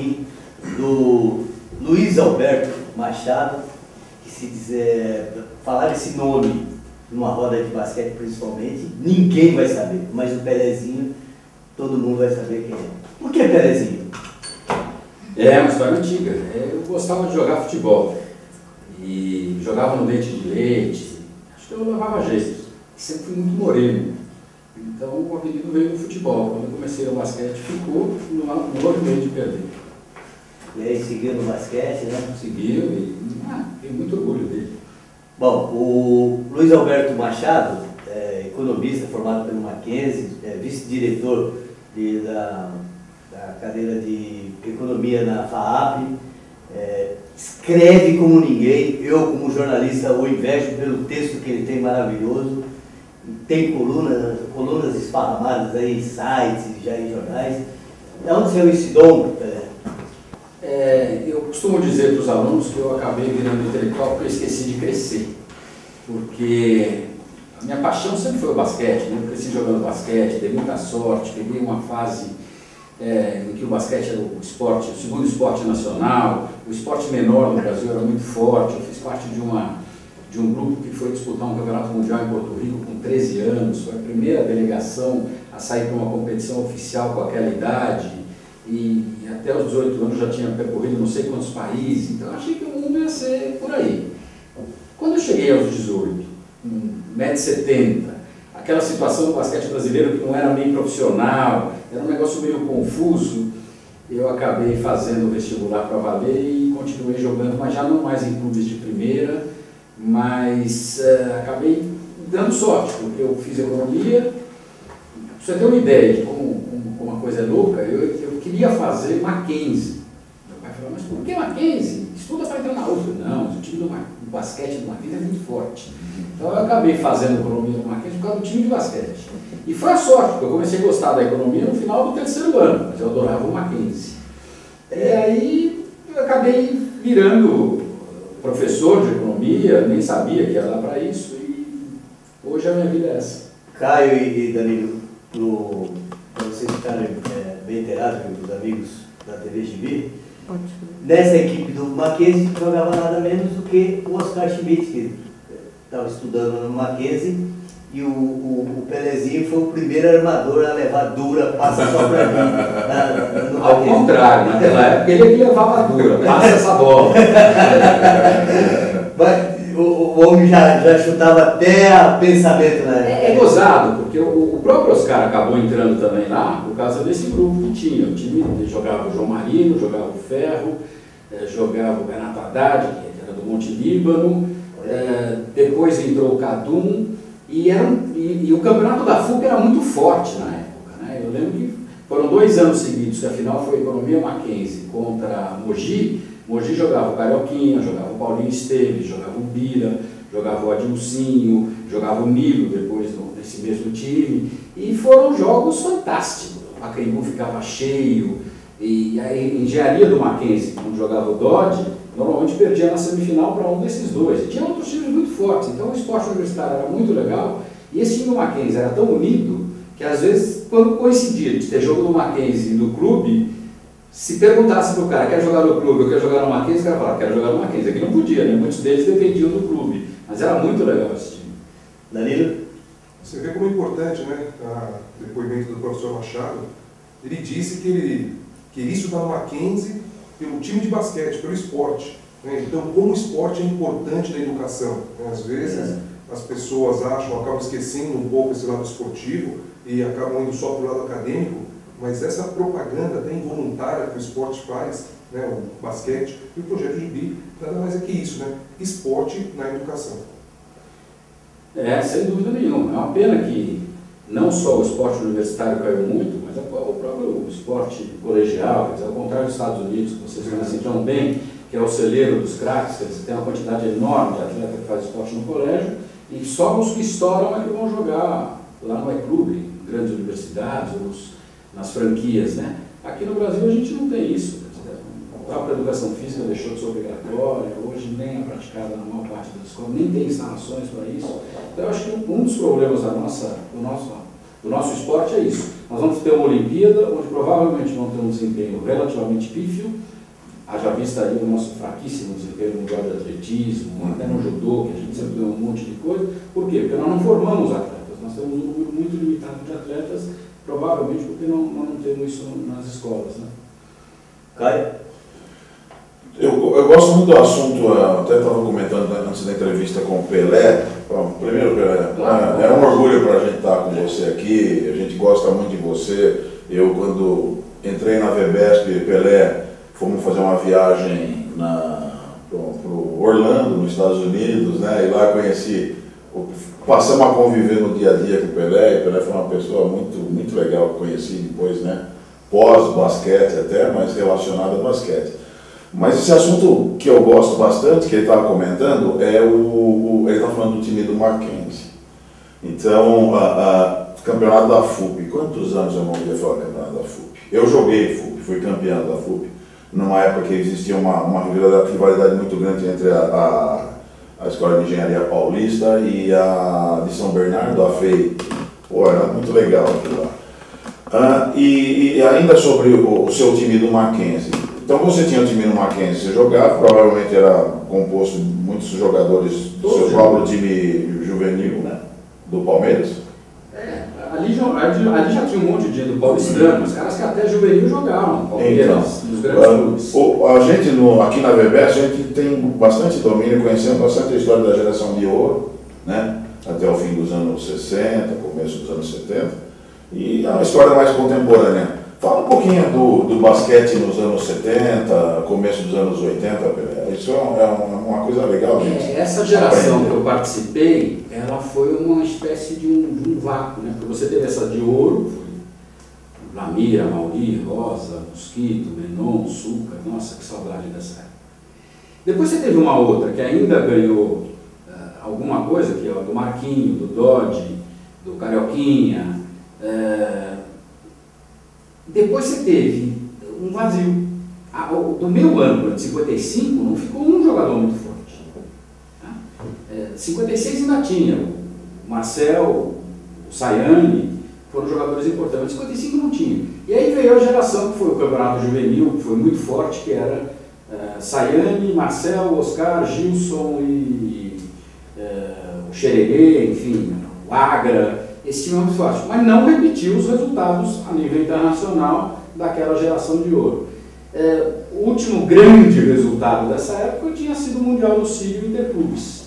aqui do Luiz Alberto Machado, que se dizer, falar esse nome numa roda de basquete principalmente, ninguém vai saber, mas o Pelezinho, todo mundo vai saber quem é. Por que Pelezinho? É uma história antiga. Eu gostava de jogar futebol e jogava no leite de leite, acho que eu levava jeito, sempre fui muito moreno. Então o apelido veio do futebol. Quando eu comecei no basquete, ficou no outro meio de perder. E aí seguiu no basquete, né? Seguiu e tenho muito orgulho dele. Bom, o Luiz Alberto Machado, economista formado pelo Mackenzie, vice-diretor da cadeira de economia na FAAP, escreve como ninguém. Eu, como jornalista, o invejo pelo texto que ele tem maravilhoso. Tem colunas esparramadas aí em sites, já em jornais. De onde saiu esse dom, Pelé? Eu costumo dizer para os alunos que eu acabei virando intelectual porque eu esqueci de crescer. Porque a minha paixão sempre foi o basquete, né? Eu cresci jogando basquete, dei muita sorte, peguei uma fase em que o basquete era o esporte, o segundo esporte nacional, o esporte menor no Brasil era muito forte. Eu fiz parte de um grupo que foi disputar um campeonato mundial em Porto Rico com 13 anos, foi a primeira delegação a sair para uma competição oficial com aquela idade, e até os 18 anos já tinha percorrido não sei quantos países, então eu achei que o mundo ia ser por aí. Quando eu cheguei aos 18, 1,70 m, aquela situação do basquete brasileiro que não era meio profissional, era um negócio meio confuso, eu acabei fazendo o vestibular para valer e continuei jogando, mas já não mais em clubes de primeira, mas acabei dando sorte, porque eu fiz economia. Pra você ter uma ideia de como uma coisa é louca, eu queria fazer Mackenzie. Meu pai falou, mas por que Mackenzie? Estuda para entrar na USP. Não, o time do basquete do Mackenzie é muito forte. Então eu acabei fazendo economia no Mackenzie por causa do time de basquete. E foi a sorte, porque eu comecei a gostar da economia no final do terceiro ano, mas eu adorava o Mackenzie. E aí eu acabei virando professor de economia, nem sabia que ia dar para isso, e hoje a minha vida é essa. Caio e Danilo, para vocês ficarem bem inteirados, os amigos da TV Gibi, nessa equipe do Mackenzie jogava nada menos do que o Oscar Schmidt, que estava estudando no Mackenzie, e o Pelezinho foi o primeiro armador a levar dura, passa só para mim. Ao contrário, naquela época ele que levava dura, passa essa bola. Mas o homem já chutava até a pensamento, né? É gozado, porque o próprio Oscar acabou entrando também lá por causa desse grupo que tinha. O time jogava o João Marino, jogava o Ferro, jogava o Renato Haddad, que era do Monte Líbano, depois entrou o Cadum, e o campeonato da FUC era muito forte na época, né? Eu lembro que foram 2 anos seguidos, que a final foi Economia Mackenzie contra Mogi. Mogi jogava o Carioquinha, jogava o Paulinho Esteves, jogava o Bira, jogava o Adilcinho, jogava o Nilo depois desse mesmo time. E foram jogos fantásticos. O Pacaembu ficava cheio, e a engenharia do Mackenzie, quando jogava o Dodge, normalmente perdia na semifinal para um desses dois. E tinha outros times muito fortes, então o esporte universitário era muito legal. E esse time do Mackenzie era tão unido que às vezes, quando coincidia de ter jogo do Mackenzie e do clube, se perguntasse para o cara, quer jogar no clube ou quer jogar no Mackenzie, o cara falava, quero jogar no Mackenzie. Aqui não podia, né? Muitos deles dependiam do clube, mas era muito legal esse time. Danilo? Você vê como é importante, né, o depoimento do professor Machado. Ele disse que ele queria estudar no Mackenzie pelo time de basquete, pelo esporte, né? Então, como o esporte é importante na educação, né? Às vezes as pessoas acabam esquecendo um pouco esse lado esportivo e acabam indo só para o lado acadêmico, mas essa propaganda até involuntária que o esporte faz, né, o basquete e o projeto de BI, nada mais é que isso, né? Esporte na educação. Sem dúvida nenhuma. É uma pena que não só o esporte universitário caiu muito, mas o próprio esporte colegial, quer dizer, ao contrário dos Estados Unidos, que vocês conhecem tão bem, que é o celeiro dos craques, quer dizer, tem uma quantidade enorme de atleta que faz esporte no colégio, e só os que estouram é que vão jogar lá no E-Clube, em grandes universidades, nas franquias, né? Aqui no Brasil a gente não tem isso. A própria educação física deixou de ser obrigatória, hoje nem é praticada na maior parte das escolas, nem tem instalações para isso. Então eu acho que um dos problemas da nossa do nosso esporte é isso. Nós vamos ter uma Olimpíada, onde provavelmente vamos ter um desempenho relativamente pífio, haja vista aí o nosso fraquíssimo desempenho no mundial de atletismo, até no judô, que a gente sempre ganhou um monte de coisa. Por quê? Porque nós não formamos atletas, nós temos um número muito limitado de atletas, provavelmente porque nós não temos isso nas escolas. Né? Caio? Eu gosto muito do assunto, até estava comentando antes da entrevista com o Pelé. Bom, primeiro, Pelé, é um orgulho para a gente estar com você aqui, a gente gosta muito de você. Eu, quando entrei na VBESP, Pelé, fomos fazer uma viagem para o Orlando, nos Estados Unidos, né? E lá conheci, passamos a conviver no dia a dia com o Pelé, e o Pelé foi uma pessoa muito, muito legal que conheci depois, né? Pós-basquete até, mas relacionado a basquete. Mas esse assunto que eu gosto bastante, que ele estava comentando, é ele está falando do time do Mackenzie. Então, campeonato da FUP, quantos anos eu não ouvi falar do campeonato da FUP? Eu joguei FUP, fui campeão da FUP, numa época que existia uma rivalidade muito grande entre a Escola de Engenharia Paulista e a de São Bernardo, a FEI. Pô, era muito legal aquilo lá. E ainda sobre o seu time do Mackenzie. Então você tinha um time no Mackenzie, você jogava, provavelmente era composto de muitos jogadores do seu próprio time juvenil, né? Do Palmeiras. Ali já tinha um monte de do paulistano, os caras que até juvenil jogavam, Palmeiras, nos grandes clubes. A gente, aqui na VBS, a gente tem bastante domínio, conhecendo bastante a história da geração de ouro, né? Até o fim dos anos 60, começo dos anos 70, e é uma história mais contemporânea. Fala um pouquinho do basquete nos anos 70, começo dos anos 80, isso é uma coisa legal. Essa geração que eu participei, ela foi uma espécie de um vácuo, né? Porque você teve essa de ouro, Lamir, Mauri, Rosa, Mosquito, Menon, Suca, nossa, que saudade dessa época. Depois você teve uma outra que ainda ganhou alguma coisa, que é a do Marquinho, do Dodge, do Carioquinha. Depois você teve um vazio. Do meu ano, de 55, não ficou um jogador muito forte. 56 ainda tinha. O Marcel, o Sayane, foram jogadores importantes. 55 não tinha. E aí veio a geração que foi o campeonato juvenil, que foi muito forte, que era Sayane, Marcel, Oscar, Gilson e o Xererê, enfim, o Agra. Esse time é muito forte, mas não repetiu os resultados a nível internacional daquela geração de ouro. O último grande resultado dessa época tinha sido o Mundial do Sírio Interclubes.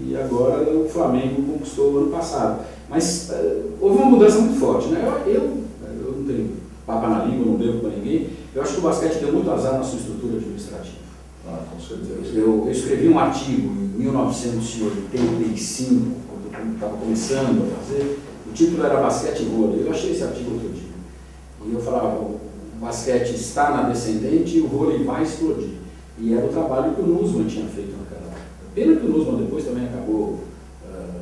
E agora o Flamengo conquistou o ano passado. Mas houve uma mudança muito forte. Né? Eu não tenho papo na língua, não devo para ninguém. Eu acho que o basquete deu muito azar na sua estrutura administrativa. Com certeza. Eu escrevi um artigo em 1985, quando eu estava começando a fazer. O título era Basquete e Vôlei. Eu achei esse artigo outro dia. E eu falava, o basquete está na descendente e o vôlei vai explodir. E era o trabalho que o Nussmann tinha feito naquela época. Pena que o Nussmann depois também acabou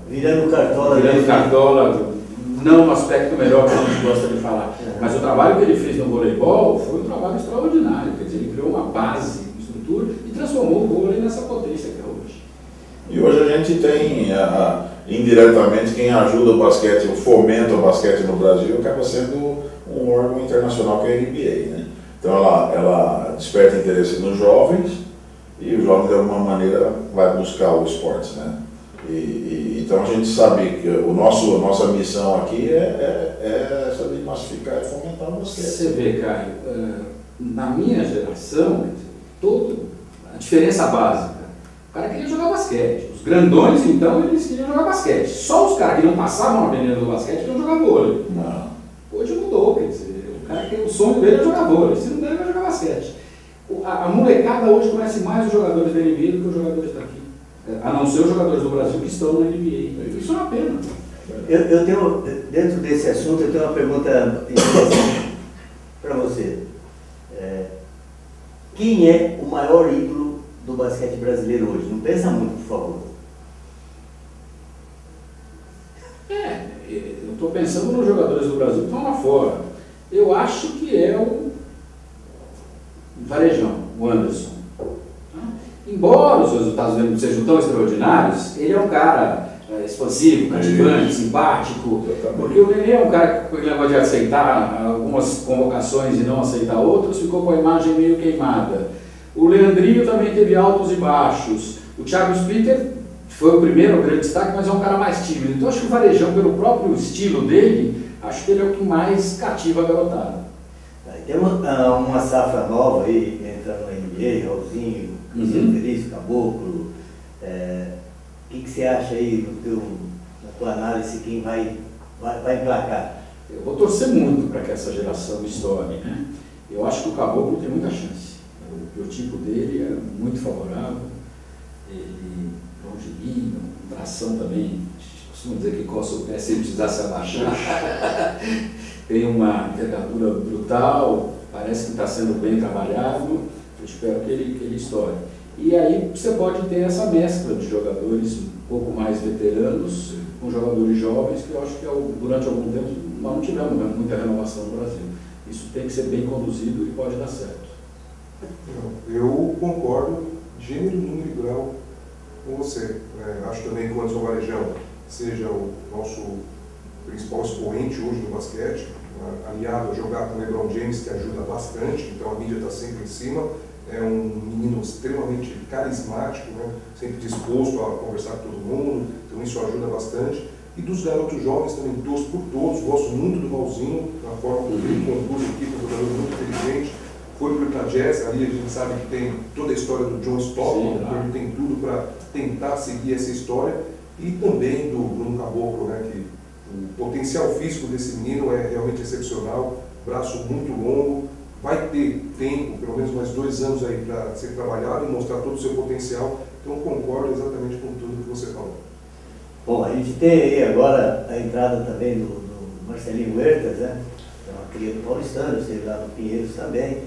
virando cartola. Virando cartola, não no aspecto melhor que a gente gosta de falar. Mas o trabalho que ele fez no voleibol foi um trabalho extraordinário. Quer dizer, ele criou uma base, uma estrutura e transformou o vôlei nessa potência que é hoje. E hoje a gente tem, indiretamente, quem ajuda o basquete, ou fomenta o basquete no Brasil, acaba sendo um órgão internacional que é a NBA, né? Então ela desperta interesse nos jovens e o jovem de alguma maneira vai buscar o esporte, né? Então a gente sabe que a nossa missão aqui é essa de massificar e fomentar o basquete. Você vê, Caio, na minha geração, a diferença básica, o cara queria jogar basquete. Os grandões, então, eles queriam jogar basquete. Só os caras que não passavam na avenida do basquete queriam jogar vôlei. Não. Hoje mudou, quer dizer, o cara que o sonho dele é jogar vôlei, se não der, vai jogar basquete. A molecada hoje conhece mais os jogadores da NBA do que os jogadores daqui. A não ser os jogadores do Brasil que estão na NBA. Isso é uma pena. Eu tenho, dentro desse assunto, eu tenho uma pergunta interessante para você. Quem é o maior ídolo do basquete brasileiro hoje? Não pensa muito, por favor. Eu estou pensando nos jogadores do Brasil que estão lá fora. Eu acho que é o Varejão, o Anderson. Embora os resultados dele não sejam tão extraordinários, ele é um cara expansivo, cativante, simpático, porque o Nenê é um cara que leva de aceitar algumas convocações e não aceitar outras, ficou com a imagem meio queimada. O Leandrinho também teve altos e baixos. O Thiago Splitter foi o primeiro grande destaque, mas é um cara mais tímido. Então acho que o Varejão, pelo próprio estilo dele, acho que ele é o que mais cativa a garotada. Tem uma safra nova aí, entrando na NBA, Raulzinho, Cruzeiro Feliz, Caboclo. O que você acha aí na tua análise, quem vai emplacar? Eu vou torcer muito para que essa geração estoure, né? Eu acho que o Caboclo tem muita chance. O biotipo dele é muito favorável. Ele longilíneo, tração também. Costumo dizer que coça o pé sem precisar se abaixar. Tem uma envergadura brutal, parece que está sendo bem trabalhado. Eu espero que ele estoure. E aí você pode ter essa mescla de jogadores um pouco mais veteranos com jogadores jovens, que eu acho que durante algum tempo nós não tivemos muita renovação no Brasil. Isso tem que ser bem conduzido e pode dar certo. Eu concordo, gênero, número e grau com você. Acho também que o Anderson Varejão seja o nosso principal expoente hoje no basquete, aliado a jogar com o LeBron James, que ajuda bastante, então a mídia está sempre em cima. É um menino extremamente carismático, né? Sempre disposto a conversar com todo mundo, então isso ajuda bastante. E dos garotos jovens também, torço por todos, gosto muito do Raulzinho, da forma como ele conduz a equipe, um jogador muito inteligente. Foi para o Utah Jazz, ali a gente sabe que tem toda a história do John Stockton, então ele tem tudo para tentar seguir essa história. E também do Bruno Caboclo, né? Que o potencial físico desse menino é realmente excepcional, braço muito longo. Vai ter tempo, pelo menos mais 2 anos aí para ser trabalhado e mostrar todo o seu potencial. Então concordo exatamente com tudo que você falou. Bom, a gente tem aí agora a entrada também do Marcelinho Huertas, né? É uma cria do Paulistano, esteve lá no Pinheiros também.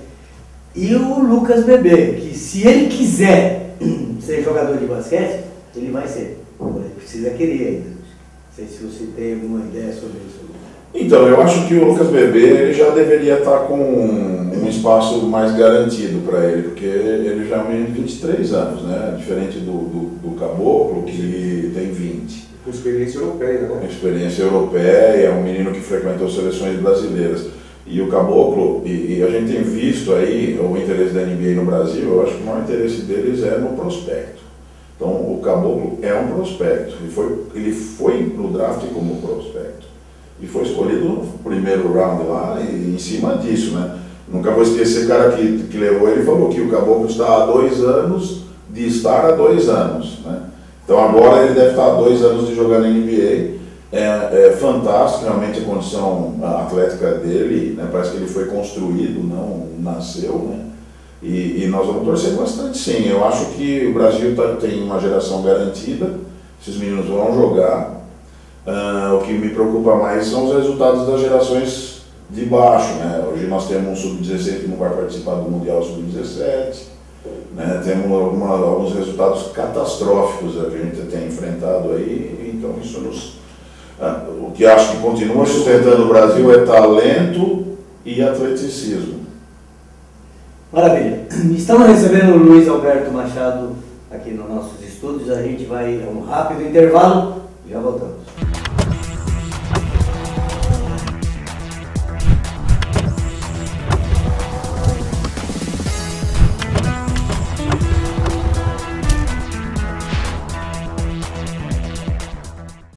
E o Lucas Bebê, que se ele quiser ser jogador de basquete, ele vai ser. Ele precisa querer ainda. Não sei se você tem alguma ideia sobre isso. Então, eu acho que o Lucas Bebê ele já deveria estar com um espaço mais garantido para ele, porque ele já é um menino de 23 anos, né? Diferente do Caboclo, que tem 20. Com experiência europeia, né? Com experiência europeia, é um menino que frequentou seleções brasileiras. E o Caboclo, e a gente tem visto aí o interesse da NBA no Brasil, eu acho que o maior interesse deles é no prospecto. Então, o Caboclo é um prospecto, ele foi no draft como prospecto. E foi escolhido no primeiro round lá, e em cima disso, né? Nunca vou esquecer o cara que levou ele falou que o Caboclo está há 2 anos de estar há 2 anos, né? Então agora ele deve estar há 2 anos de jogar na NBA. É fantástico realmente a condição atlética dele, né? Parece que ele foi construído, não nasceu, né? E nós vamos torcer bastante, sim. Eu acho que o Brasil tem uma geração garantida, esses meninos vão jogar. O que me preocupa mais são os resultados das gerações de baixo, né? Hoje nós temos um sub-16 que não vai participar do Mundial sub-17, né? Temos alguns resultados catastróficos a gente tem enfrentado aí, então isso o que acho que continua sustentando o Brasil é talento e atleticismo. Maravilha. Estamos recebendo o Luiz Alberto Machado aqui nos nossos estúdios. A gente vai a um rápido intervalo e já voltamos.